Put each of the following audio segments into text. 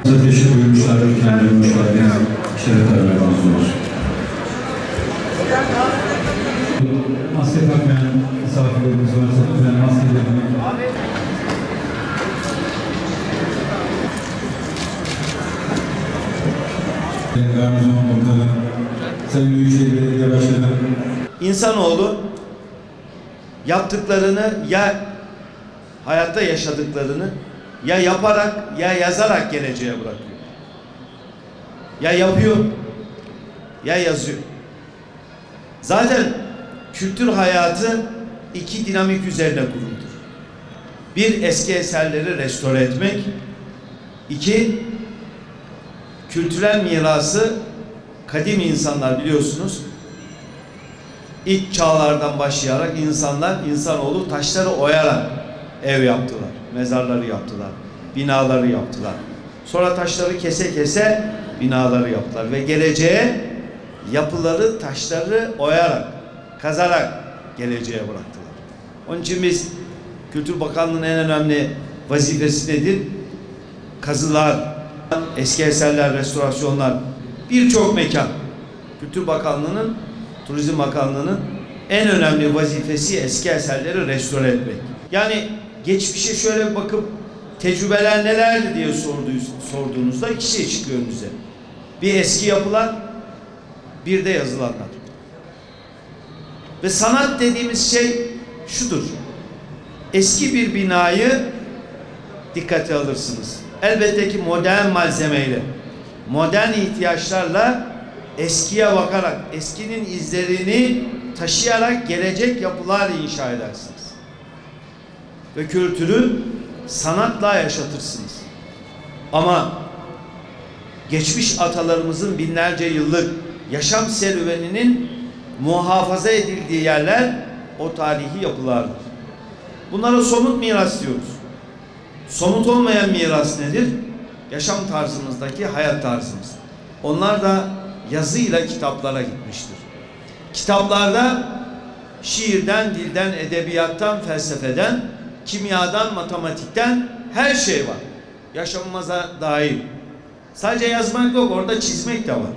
Teşekkür buyurmuşlar. Kendilerine hoş geldiniz. Şeref verdiniz diyoruz. Maske takmayan misafirlerimiz varsa lütfen maskelerini... Garnizon Komutanı, Sayın Büyükşehir Belediye Başkanı. İnsanoğlu yaptıklarını ya hayatta yaşadıklarını ya yaparak ya yazarak geleceğe bırakıyor. Ya yapıyor ya yazıyor. Zaten kültür hayatı iki dinamik üzerine kuruludur. Bir, eski eserleri restore etmek. İki, kültürel mirası kadim insanlar biliyorsunuz. İlk çağlardan başlayarak insanoğlu taşları oyarak ev yaptılar, mezarları yaptılar, binaları yaptılar. Sonra taşları kese kese binaları yaptılar ve geleceğe yapıları, taşları oyarak, kazarak geleceğe bıraktılar. Onun için biz Kültür Bakanlığı'nın en önemli vazifesi nedir? Kazılar, eski eserler, restorasyonlar, birçok mekan. Kültür Bakanlığı'nın, Turizm Bakanlığı'nın en önemli vazifesi eski eserleri restore etmek. Yani geçmişe şöyle bakıp tecrübeler nelerdi diye sorduğunuzda iki şey çıkıyor önünüze. Bir eski yapılar, bir de yazılanlar. Ve sanat dediğimiz şey şudur. Eski bir binayı dikkate alırsınız. Elbette ki modern malzemeyle, modern ihtiyaçlarla eskiye bakarak, eskinin izlerini taşıyarak gelecek yapılar inşa edersiniz. Ve kültürü sanatla yaşatırsınız. Ama geçmiş atalarımızın binlerce yıllık yaşam serüveninin muhafaza edildiği yerler o tarihi yapılardır. Bunlara somut miras diyoruz. Somut olmayan miras nedir? Yaşam tarzımızdaki hayat tarzımız. Onlar da yazıyla kitaplara gitmiştir. Kitaplarda şiirden, dilden, edebiyattan, felsefeden, kimyadan, matematikten her şey var. Yaşamımıza dahil. Sadece yazmak yok, orada çizmek de var.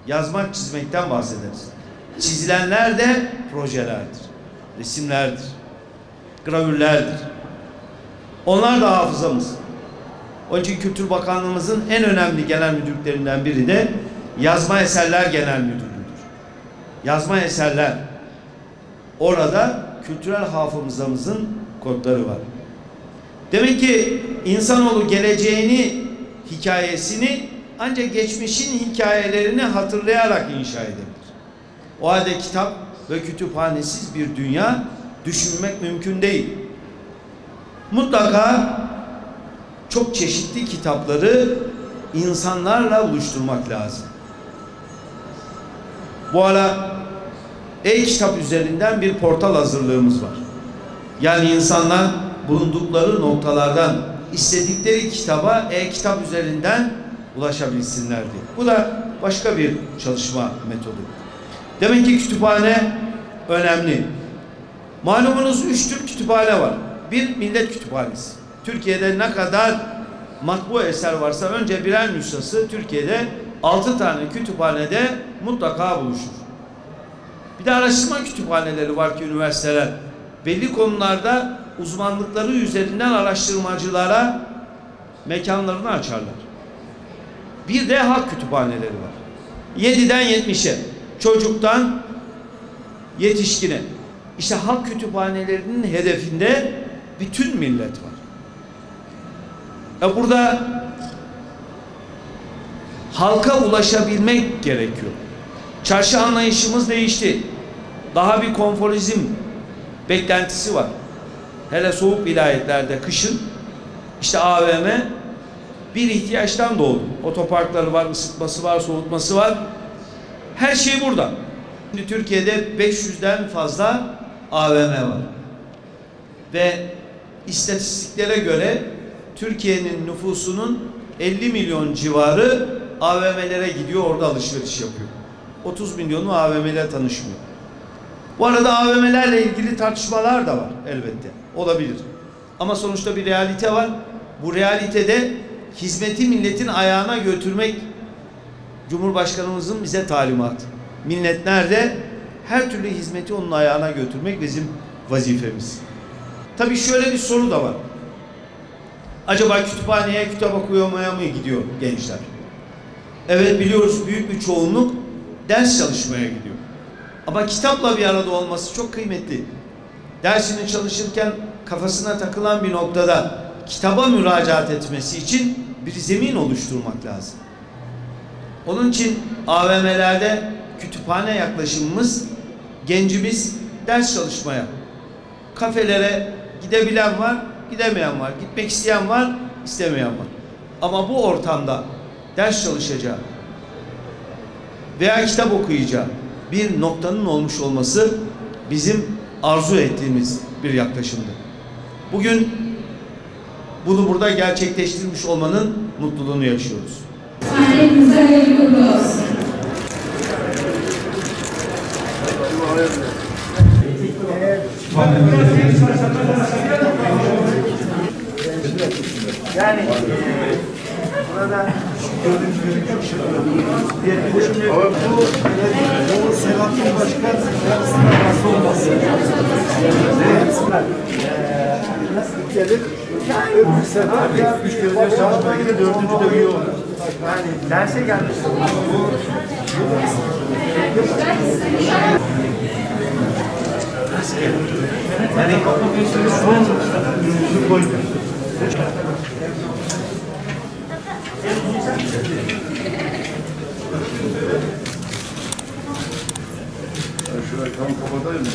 Yazmak, çizmekten bahsederiz. Çizilenler de projelerdir, resimlerdir, gravürlerdir. Onlar da hafızamız. Onun için Kültür Bakanlığımızın en önemli genel müdürlüklerinden biri de Yazma Eserler Genel Müdürlüğü'dür. Yazma eserler. Orada kültürel hafızamızın kodları var. Demek ki insanoğlu geleceğini, hikayesini ancak geçmişin hikayelerini hatırlayarak inşa edebilir. O halde kitap ve kütüphanesiz bir dünya düşünmek mümkün değil. Mutlaka çok çeşitli kitapları insanlarla buluşturmak lazım. Bu ara e-kitap üzerinden bir portal hazırlığımız var. Yani insanlar bulundukları noktalardan istedikleri kitaba e-kitap üzerinden ulaşabilsinler diye. Bu da başka bir çalışma metodu. Demek ki kütüphane önemli. Malumunuz 3 tür kütüphane var. Bir, millet kütüphanesi. Türkiye'de ne kadar matbu eser varsa önce birer nüshası Türkiye'de 6 tane kütüphanede mutlaka buluşur. Bir de araştırma kütüphaneleri var ki üniversiteler belli konularda uzmanlıkları üzerinden araştırmacılara mekanlarını açarlar. Bir de halk kütüphaneleri var. 7'den 70'e, çocuktan yetişkine. İşte halk kütüphanelerinin hedefinde bütün millet var. Burada halka ulaşabilmek gerekiyor. Çarşı anlayışımız değişti. Daha bir konforizm beklentisi var. Hele soğuk vilayetlerde kışın işte AVM bir ihtiyaçtan doğdu. Otoparkları var, ısıtması var, soğutması var. Her şey burada. Şimdi Türkiye'de 500'den fazla AVM var. Ve istatistiklere göre Türkiye'nin nüfusunun 50 milyon civarı AVM'lere gidiyor, orada alışveriş yapıyor. 30 milyonu AVM'yle tanışmıyor. Bu arada AVM'lerle ilgili tartışmalar da var elbette. Olabilir. Ama sonuçta bir realite var. Bu realitede hizmeti milletin ayağına götürmek Cumhurbaşkanımızın bize talimatı. Millet nerede? Her türlü hizmeti onun ayağına götürmek bizim vazifemiz. Tabii şöyle bir soru da var. Acaba kütüphaneye kitap okumaya mı gidiyor gençler? Evet, biliyoruz, büyük bir çoğunluk ders çalışmaya gidiyor. Ama kitapla bir arada olması çok kıymetli. Dersini çalışırken kafasına takılan bir noktada kitaba müracaat etmesi için bir zemin oluşturmak lazım. Onun için AVM'lerde kütüphane yaklaşımımız, gencimiz ders çalışmaya, kafelere gidebilen var, gidemeyen var, gitmek isteyen var, istemeyen var. Ama bu ortamda ders çalışacağı veya kitap okuyacağı bir noktanın olmuş olması bizim arzu ettiğimiz bir yaklaşımdı. Bugün bunu burada gerçekleştirmiş olmanın mutluluğunu yaşıyoruz. Ailemize hayırlı uğurlu olsun. Yani burada gördüğünüz gibi çok şık. Bu Selahattin Başkan yarısından fazla olması. Nasıl gelir? Öbür sefer ya 3 gözler çalışmaya gidiyor, 4. de üye olur. Yani derse gelmiş. Yani son ürünümüzü koyduk. Şurayı tam kapatayım mı?